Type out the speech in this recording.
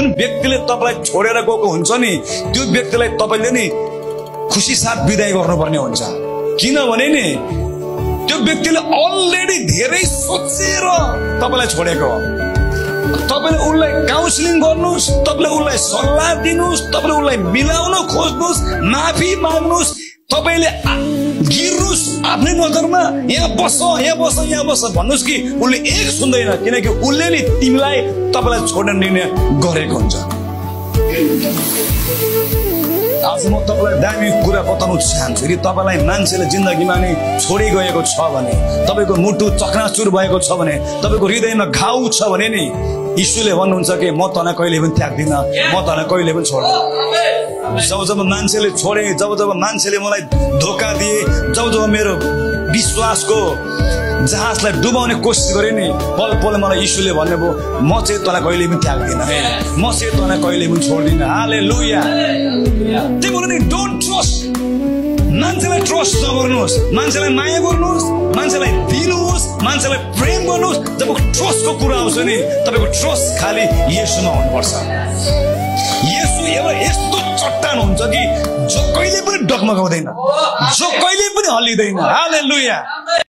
जुन व्यक्तिले तपाईलाई छोडेर गएको हुन्छ नि त्यो व्यक्तिलाई तपाईले नि खुसी साथ बिदाई गर्नुपर्ने हुन्छ। किनभने नि त्यो व्यक्तिले अलरेडी धेरै सोचेर तपाईलाई छोडेको हो। तपाईले उनलाई काउन्सिलिङ गर्नुस्, तपाईले उनलाई सल्लाह दिनुस्, तपाईले उनलाई मिलाउन खोज्नुस्, माफी माग्नुस्, तपाईले गिर्नुस् आफ्नै नजरमा, यहाँ बस यहाँ बस यहाँ बस भन्नुस् कि उनले एक सुन्दैन, किनकि उनले नि तिमीलाई तपाईलाई छोड्ने निर्णय गरेको हुन्छ। आज म तपाईलाई दामी कुरा बताउन चाहन्छु। यदि तपाईलाई मान्छेले जिन्दगीमा नि छोडी गएको छ भने, तपाईको मुटु चकनाचुर भएको छ भने, तपाईको हृदयमा घाउ छ भने नि यीशुले भन्नुहुन्छ कि म तँलाई कहिले पनि त्याग्दिन, म तँलाई कहिले पनि छोड्दिन। जब जब मान्छेले छोडे, जब जब मान्छेले मलाई धोका दिए, जब जब मेरो विश्वासको जहाजलाई डुबाउने कोसिस गरे नि पल पल मलाई यीशुले भन्नुभयो म चाहिँ तँलाई कहिले पनि त्याग्दिन, म चाहिँ तँलाई कहिले पनि छोड्दिन। हालेलुया। त्यही भएर नि डोन्ट ट्रस्ट, मान्छेलाई ट्रस्ट नगर्नुहोस्, मान्छेलाई माया गर्नुहोस्, मान्छेलाई दिनुहोस्, मान्छेलाई प्रेम गर्नुहोस्। जब ट्रस्टको कुरा आउँछ नि तपाईको ट्रस्ट खाली येशूमा हुनुपर्छ। येशू एउटा यस्तो चट्टान हुन्छ कि जो कहिले पनि डगमगाउँदैन, जो कहिले पनि हल्लिँदैन। हालेलुया।